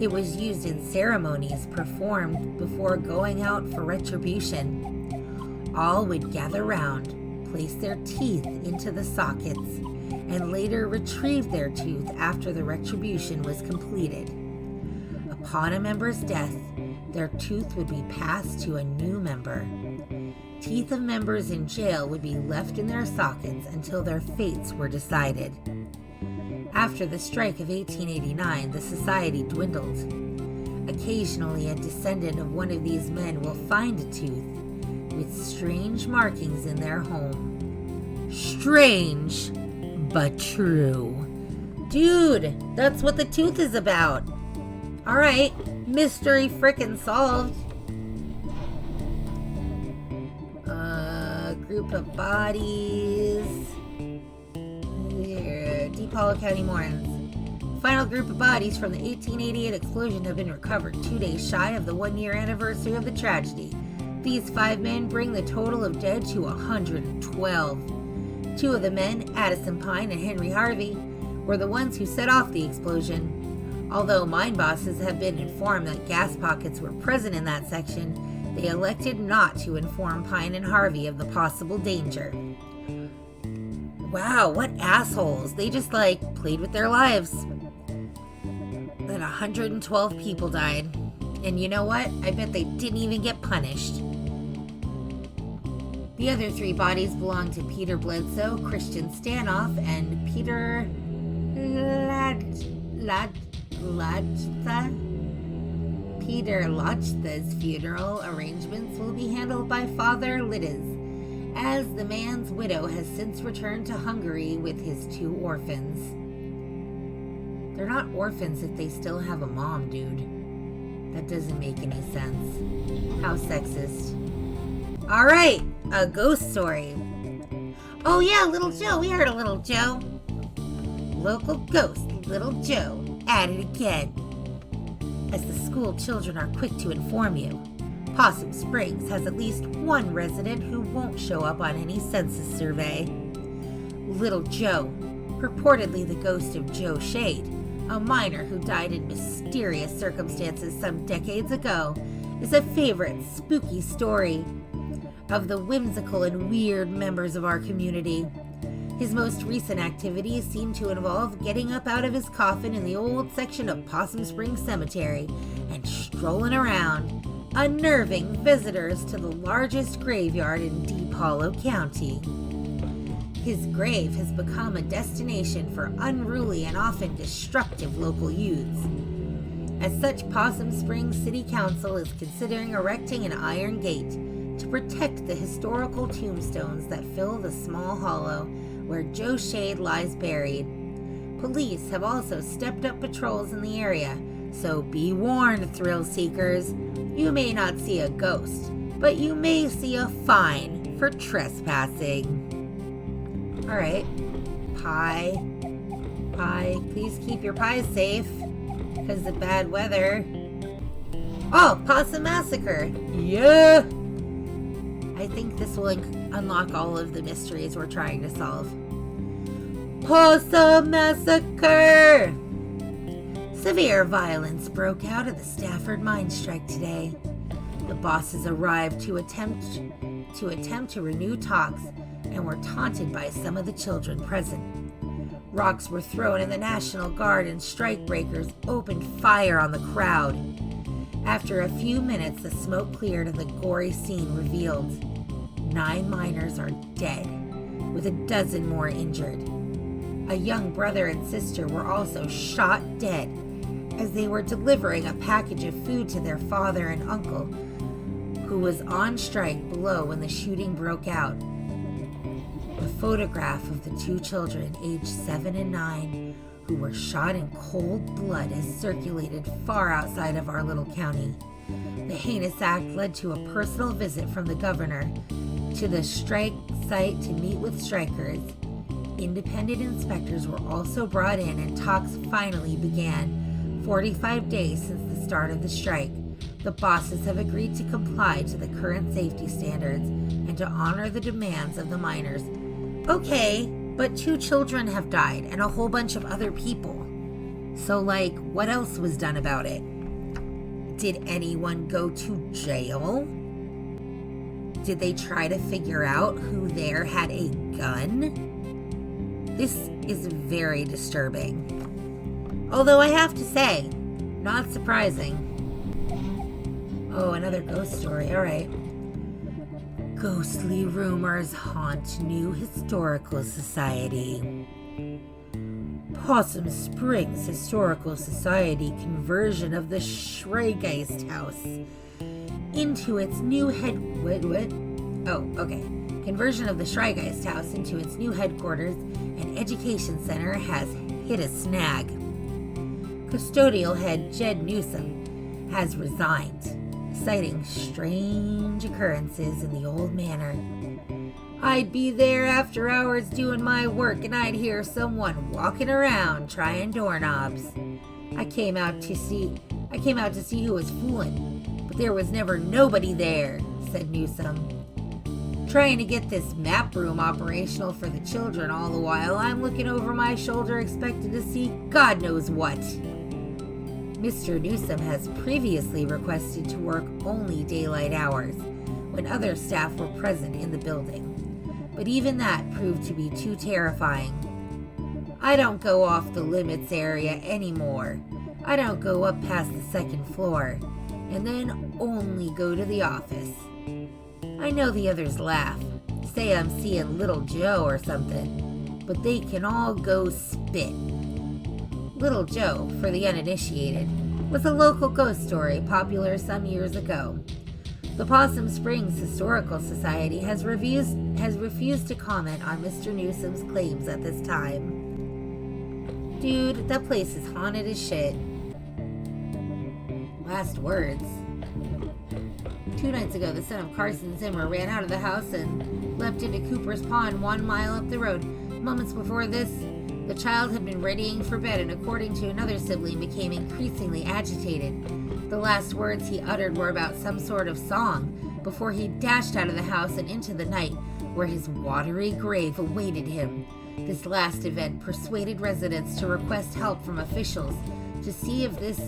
It was used in ceremonies performed before going out for retribution. All would gather round, place their teeth into the sockets, and later retrieve their tooth after the retribution was completed. Upon a member's death, their tooth would be passed to a new member. Teeth of members in jail would be left in their sockets until their fates were decided. After the strike of 1889, the society dwindled. Occasionally, a descendant of one of these men will find a tooth with strange markings in their home. Strange, but true. Dude, that's what the tooth is about. Alright, mystery frickin' solved. Group of bodies. Here, Deep Hollow County Morons. Final group of bodies from the 1888 explosion have been recovered 2 days shy of the 1-year anniversary of the tragedy. These 5 men bring the total of dead to 112. 2 of the men, Addison Pine and Henry Harvey, were the ones who set off the explosion. Although mine bosses have been informed that gas pockets were present in that section, they elected not to inform Pine and Harvey of the possible danger. Wow, what assholes. They just, played with their lives. Then 112 people died. And you know what? I bet they didn't even get punished. The other 3 bodies belong to Peter Bledsoe, Christian Stanoff, and Peter Lachta. Peter Lachta's funeral arrangements will be handled by Father Liddes, as the man's widow has since returned to Hungary with his 2 orphans. They're not orphans if they still have a mom, dude. That doesn't make any sense. How sexist. Alright, a ghost story. Oh yeah, Little Joe. We heard of Little Joe. Local ghost, Little Joe, at it again. As the school children are quick to inform you, Possum Springs has at least one resident who won't show up on any census survey. Little Joe, purportedly the ghost of Joe Shade, a miner who died in mysterious circumstances some decades ago, is a favorite spooky story of the whimsical and weird members of our community. His most recent activities seem to involve getting up out of his coffin in the old section of Possum Springs Cemetery and strolling around, unnerving visitors to the largest graveyard in Deep Hollow County. His grave has become a destination for unruly and often destructive local youths. As such, Possum Springs City Council is considering erecting an iron gate to protect the historical tombstones that fill the small hollow where Joe Shade lies buried. Police have also stepped up patrols in the area, so be warned, thrill seekers. You may not see a ghost, but you may see a fine for trespassing. Alright, pie, please keep your pies safe, because of bad weather. Oh, Possum Massacre! Yeah! I think this will unlock all of the mysteries we're trying to solve. Possum Massacre! Severe violence broke out at the Stafford mine strike today. The bosses arrived to attempt to renew talks and were taunted by some of the children present. Rocks were thrown and the National Guard and strikebreakers opened fire on the crowd. After a few minutes, the smoke cleared and the gory scene revealed. 9 miners are dead, with a dozen more injured. A young brother and sister were also shot dead as they were delivering a package of food to their father and uncle, who was on strike below when the shooting broke out. A photograph of the 2 children, aged 7 and 9, who were shot in cold blood has circulated far outside of our little county. The heinous act led to a personal visit from the governor to the strike site to meet with strikers. Independent inspectors were also brought in and talks finally began. 45 days since the start of the strike, the bosses have agreed to comply to the current safety standards and to honor the demands of the miners. Okay, but 2 children have died and a whole bunch of other people. So, what else was done about it? Did anyone go to jail? Did they try to figure out who there had a gun? This is very disturbing. Although I have to say, not surprising. Oh, another ghost story. All right. Ghostly rumors haunt New Historical Society. Possum Springs Historical Society conversion of the Schreigeist House into its new Conversion of the Schreigeist House into its new headquarters and education center has hit a snag. Custodial head Jed Newsom has resigned, citing strange occurrences in the old manor. I'd be there after hours doing my work and I'd hear someone walking around trying doorknobs. I came out to see who was fooling, but there was never nobody there, said Newsom. Trying to get this map room operational for the children all the while I'm looking over my shoulder expecting to see God knows what. Mr. Newsom has previously requested to work only daylight hours when other staff were present in the building, but even that proved to be too terrifying. I don't go off the limits area anymore. I don't go up past the 2nd floor, and then only go to the office. I know the others laugh, say I'm seeing Little Joe or something, but they can all go spit. Little Joe, for the uninitiated, was a local ghost story popular some years ago. The Possum Springs Historical Society has refused to comment on Mr. Newsom's claims at this time. Dude, that place is haunted as shit. Last words. 2 nights ago, the son of Carson Zimmer ran out of the house and leapt into Cooper's Pond 1 mile up the road. Moments before this, the child had been readying for bed and, according to another sibling, became increasingly agitated. The last words he uttered were about some sort of song before he dashed out of the house and into the night, where his watery grave awaited him. This last event persuaded residents to request help from officials to see if this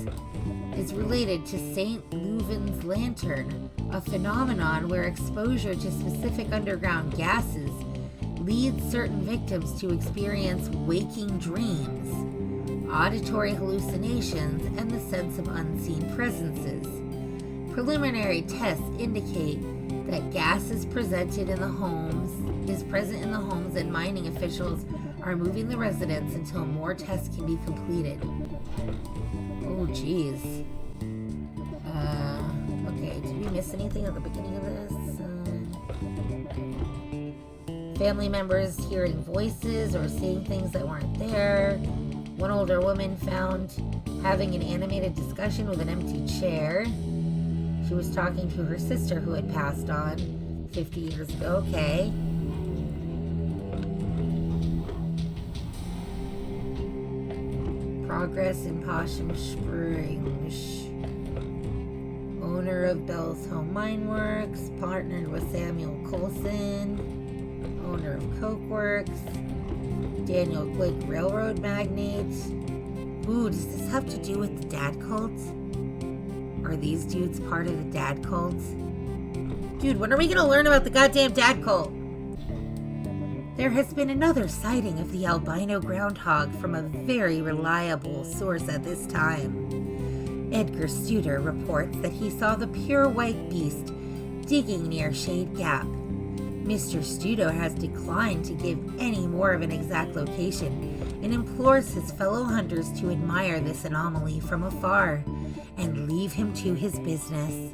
is related to St. Leuven's lantern, a phenomenon where exposure to specific underground gases leads certain victims to experience waking dreams, auditory hallucinations, and the sense of unseen presences. Preliminary tests indicate that gas is present in the homes, and mining officials are moving the residents until more tests can be completed. Oh, geez. Okay, did we miss anything at the beginning of this? Family members hearing voices or seeing things that weren't there. One older woman found having an animated discussion with an empty chair. She was talking to her sister who had passed on 50 years ago. Okay. Progress in Possum Springs. Owner of Bell's Home Mine Works, partnered with Samuel Coulson. Owner of Coke Works. Daniel Glick, railroad magnate. Ooh, does this have to do with the dad cult? Are these dudes part of the dad cult? Dude, when are we gonna learn about the goddamn dad cult? There has been another sighting of the albino groundhog from a very reliable source at this time. Edgar Studer reports that he saw the pure white beast digging near Shade Gap. Mr. Studo has declined to give any more of an exact location and implores his fellow hunters to admire this anomaly from afar and leave him to his business.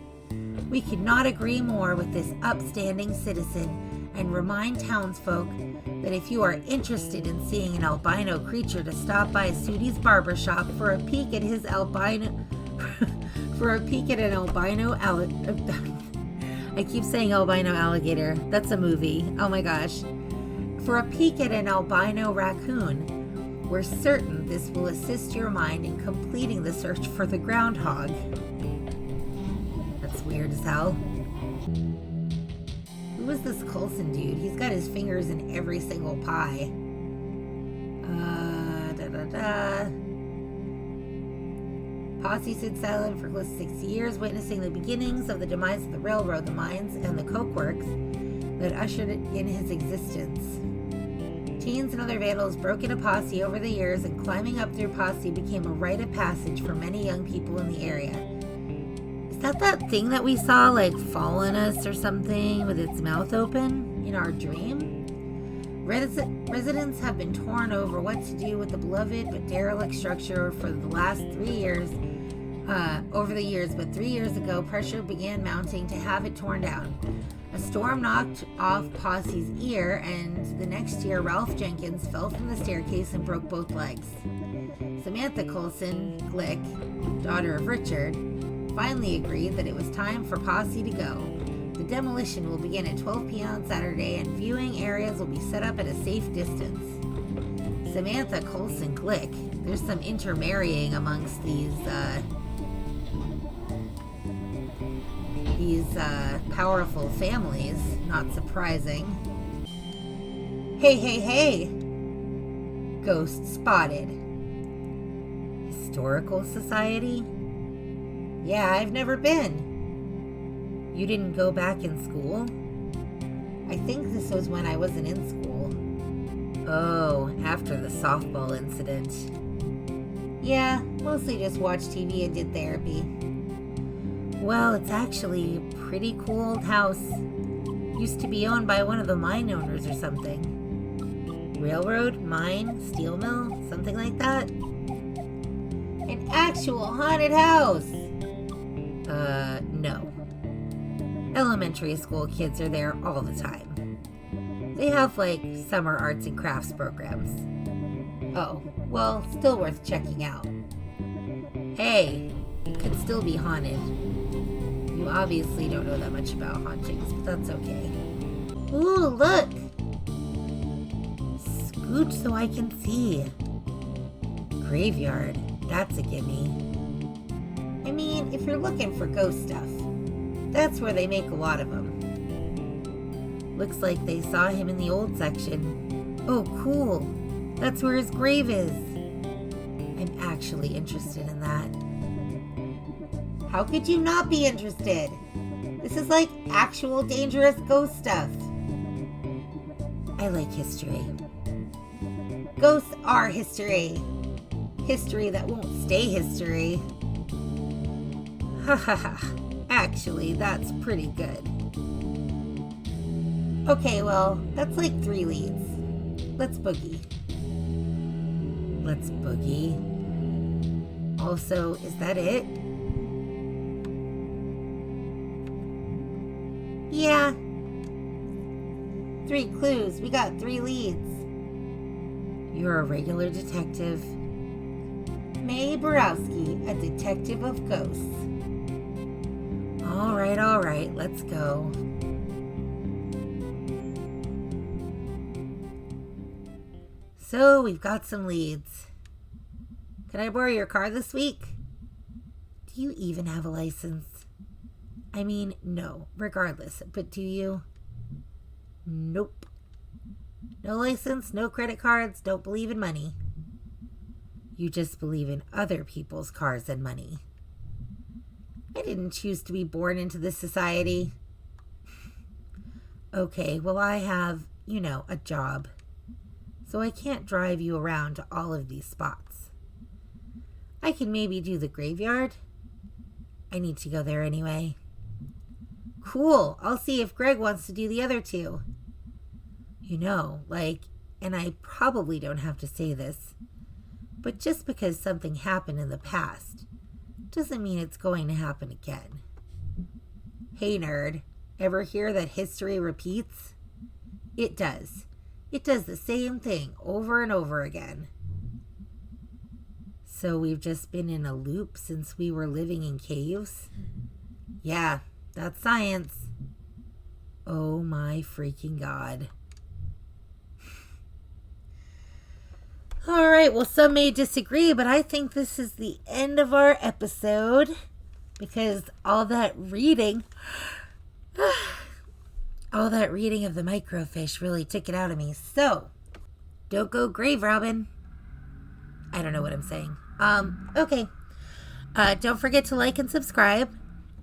We could not agree more with this upstanding citizen and remind townsfolk that if you are interested in seeing an albino creature, to stop by Sudi's barbershop for a peek at his albino an albino I keep saying albino alligator. That's a movie. Oh my gosh. For a peek at an albino raccoon. We're certain this will assist your mind in completing the search for the groundhog. That's weird as hell. Who is this Coulson dude? He's got his fingers in every single pie. Posse stood silent for close to 60 years, witnessing the beginnings of the demise of the railroad, the mines, and the coke works that ushered in his existence. Teens and other vandals broke into Posse over the years, and climbing up through Posse became a rite of passage for many young people in the area. Is that thing that we saw, like, fall on us or something, with its mouth open in our dream? Residents have been torn over what to do with the beloved but derelict structure for the last 3 years, but 3 years ago, pressure began mounting to have it torn down. A storm knocked off Posse's ear, and the next year, Ralph Jenkins fell from the staircase and broke both legs. Samantha Coulson Glick, daughter of Richard, finally agreed that it was time for Posse to go. The demolition will begin at 12 p.m. on Saturday, and viewing areas will be set up at a safe distance. Samantha Coulson Glick. There's some intermarrying amongst these powerful families. Not surprising. Hey! Ghost spotted. Historical Society? Yeah, I've never been. You didn't go back in school? I think this was when I wasn't in school. Oh, after the softball incident. Yeah, mostly just watched TV and did therapy. Well, it's actually a pretty cool old house. Used to be owned by one of the mine owners or something. Railroad, mine, steel mill, something like that. An actual haunted house! No. Elementary school kids are there all the time. They have, like, summer arts and crafts programs. Oh, well, still worth checking out. Hey, Could still be haunted. You obviously don't know that much about hauntings, but that's okay. Ooh, look! Scooch so I can see. Graveyard. That's a gimme. I mean, if you're looking for ghost stuff, that's where they make a lot of them. Looks like they saw him in the old section. Oh, cool. That's where his grave is. I'm actually interested in that. How could you not be interested? This is like actual dangerous ghost stuff. I like history. Ghosts are history. History that won't stay history. Ha ha ha. Actually, that's pretty good. Okay, well, that's like 3 leads. Let's boogie. Let's boogie. Also, is that it? Yeah. 3 clues. We got 3 leads. You're a regular detective. May Borowski, a detective of ghosts. All right, let's go. So, we've got some leads. Can I borrow your car this week? Do you even have a license? I mean, no, regardless, but do you? Nope. No license, no credit cards, don't believe in money. You just believe in other people's cars and money. I didn't choose to be born into this society. Okay, well, I have, a job. So I can't drive you around to all of these spots. I can maybe do the graveyard. I need to go there anyway. Cool, I'll see if Greg wants to do the other 2. And I probably don't have to say this, but just because something happened in the past doesn't mean it's going to happen again. Hey nerd, ever hear that history repeats? It does. It does the same thing over and over again. So we've just been in a loop since we were living in caves? Yeah, that's science. Oh my freaking God. All right, well, some may disagree, but I think this is the end of our episode because all that reading of the microfiche really took it out of me. So, don't go grave robbing. I don't know what I'm saying. Okay. Don't forget to like and subscribe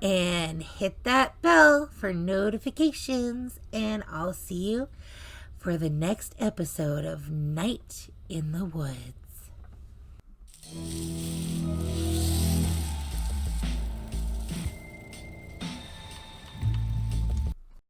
and hit that bell for notifications, and I'll see you for the next episode of Night in the Woods.